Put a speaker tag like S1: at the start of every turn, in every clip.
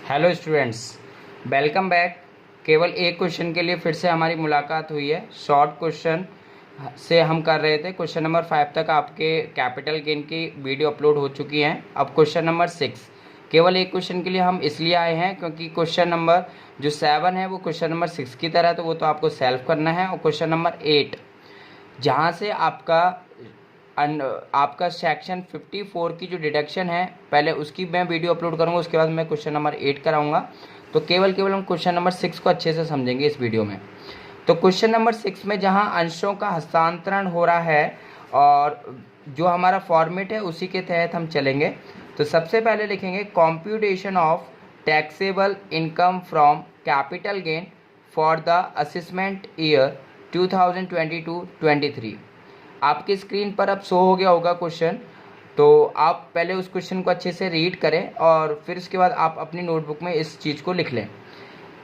S1: Hello students, welcome back. केवल एक question के लिए फिर से हमारी मुलाकात हुई है। शॉर्ट क्वेश्चन से हम कर रहे थे। क्वेश्चन नंबर 5 तक आपके कैपिटल गेन की वीडियो अपलोड हो चुकी हैं। अब क्वेश्चन नंबर 6, केवल एक क्वेश्चन के लिए हम इसलिए आए हैं क्योंकि क्वेश्चन नंबर जो 7 है वो क्वेश्चन नंबर 6 की तरह, तो वो तो आपको सेल्फ करना है। और क्वेश्चन नंबर 8 जहाँ से आपका सेक्शन 54 की जो डिडक्शन है, पहले उसकी मैं वीडियो अपलोड करूंगा, उसके बाद मैं क्वेश्चन नंबर 8 कराऊंगा। तो केवल हम क्वेश्चन नंबर 6 को अच्छे से समझेंगे इस वीडियो में। तो क्वेश्चन नंबर 6 में जहां अंशों का हस्तांतरण हो रहा है और जो हमारा फॉर्मेट है उसी के तहत हम चलेंगे। तो सबसे पहले लिखेंगे computation of taxable income from capital gain for the assessment year 2022-23। आपकी स्क्रीन पर अब शो हो गया होगा क्वेश्चन, तो आप पहले उस क्वेश्चन को अच्छे से रीड करें और फिर उसके बाद आप अपनी नोटबुक में इस चीज़ को लिख लें।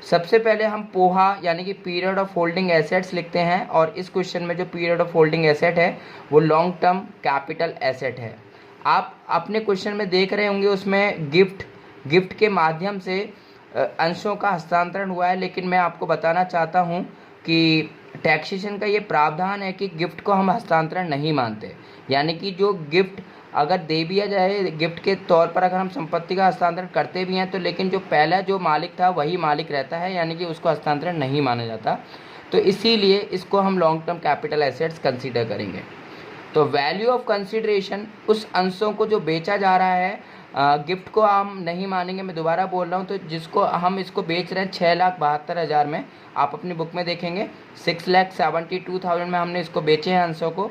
S1: सबसे पहले हम पोहा यानी कि पीरियड ऑफ होल्डिंग एसेट्स लिखते हैं, और इस क्वेश्चन में जो पीरियड ऑफ होल्डिंग एसेट है वो लॉन्ग टर्म कैपिटल एसेट है। आप अपने क्वेश्चन में देख रहे होंगे उसमें गिफ्ट के माध्यम से अंशों का हस्तांतरण हुआ है, लेकिन मैं आपको बताना चाहता हूं कि टैक्सेशन का ये प्रावधान है कि गिफ्ट को हम हस्तांतरण नहीं मानते। यानी कि जो गिफ्ट अगर दे दिया जाए, गिफ्ट के तौर पर अगर हम संपत्ति का हस्तांतरण करते भी हैं तो लेकिन जो पहला जो मालिक था वही मालिक रहता है, यानी कि उसको हस्तांतरण नहीं माना जाता। तो इसीलिए इसको हम long term capital assets consider करेंगे। तो वैल्यू ऑफ कंसीडरेशन, उस अंशों को जो बेचा जा रहा है, गिफ्ट को हम नहीं मानेंगे। मैं दोबारा बोल रहा हूँ, तो जिसको हम इसको बेच रहे हैं 6,72,000 में, आप अपनी बुक में देखेंगे 6,72,000 में हमने इसको बेचे हैं अंशों को।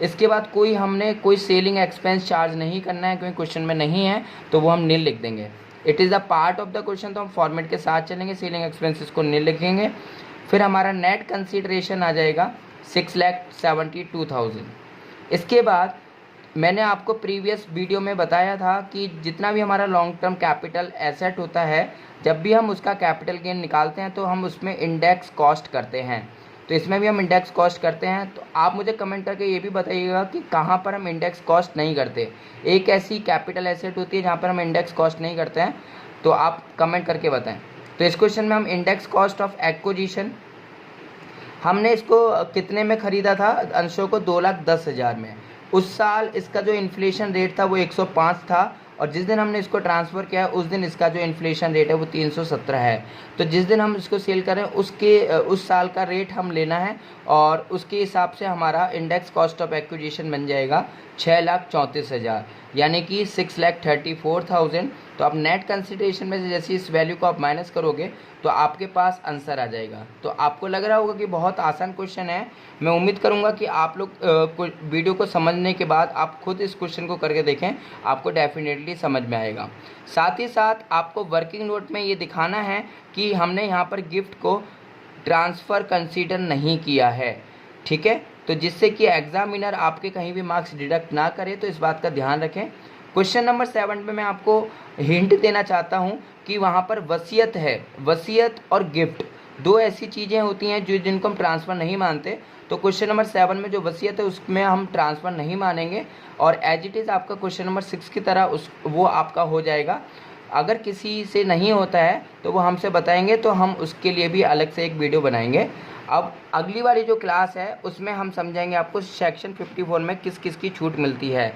S1: इसके बाद हमने कोई सेलिंग एक्सपेंस चार्ज नहीं करना है, क्योंकि क्वेश्चन में नहीं है, तो वो हम नील लिख देंगे। It is a part of the question, तो हम फॉर्मेट के साथ चलेंगे। सेलिंग एक्सपेंसेस को नील लिखेंगे। फिर हमारा नेट कंसीडरेशन आ जाएगा 6,72,000। इसके बाद मैंने आपको प्रीवियस वीडियो में बताया था कि जितना भी हमारा लॉन्ग टर्म कैपिटल एसेट होता है, जब भी हम उसका कैपिटल गेन निकालते हैं तो हम उसमें इंडेक्स कॉस्ट करते हैं। तो इसमें भी हम इंडेक्स कॉस्ट करते हैं। तो आप मुझे कमेंट करके ये भी बताइएगा कि कहाँ पर हम इंडेक्स कॉस्ट नहीं करते। एक ऐसी कैपिटल एसेट होती है जहाँ पर हम इंडेक्स कॉस्ट नहीं करते हैं, तो आप कमेंट करके बताएं। तो इस क्वेश्चन में हम इंडेक्स कॉस्ट ऑफ एक्विजिशन, हमने इसको कितने में ख़रीदा था अंशों को? 2,10,000 में। उस साल इसका जो इन्फ्लेशन रेट था वो 105 था, और जिस दिन हमने इसको ट्रांसफ़र किया उस दिन इसका जो इन्फ्लेशन रेट है वो 317 है। तो जिस दिन हम इसको सेल करें उस साल का रेट हम लेना है, और उसके हिसाब से हमारा इंडेक्स कॉस्ट ऑफ एक्विजिशन बन जाएगा 6,34,000, यानी कि 6,34,000। तो आप नेट कंसिडरेशन में से जैसे इस वैल्यू को आप माइनस करोगे तो आपके पास आंसर आ जाएगा। तो आपको लग रहा होगा कि बहुत आसान क्वेश्चन है। मैं उम्मीद करूंगा कि आप लोग वीडियो को समझने के बाद आप खुद इस क्वेश्चन को करके देखें, आपको डेफिनेटली समझ में आएगा। साथ ही साथ आपको वर्किंग नोट में ये दिखाना है कि हमने यहाँ पर गिफ्ट को ट्रांसफ़र कंसीडर नहीं किया है, ठीक है। तो जिससे कि एग्जामिनर आपके कहीं भी मार्क्स डिडक्ट ना करे, तो इस बात का ध्यान रखें। क्वेश्चन नंबर 7 में मैं आपको हिंट देना चाहता हूं कि वहां पर वसीयत है। वसीयत और गिफ्ट दो ऐसी चीज़ें होती हैं जिनको हम ट्रांसफ़र नहीं मानते। तो क्वेश्चन नंबर 7 में जो वसीयत है उसमें हम ट्रांसफ़र नहीं मानेंगे, और एज इट इज़ आपका क्वेश्चन नंबर 6 की तरह वो आपका हो जाएगा। अगर किसी से नहीं होता है तो वो हमसे बताएंगे, तो हम उसके लिए भी अलग से एक वीडियो बनाएंगे। अब अगली वाली जो क्लास है उसमें हम समझाएंगे आपको सेक्शन 54 में किस किस की छूट मिलती है।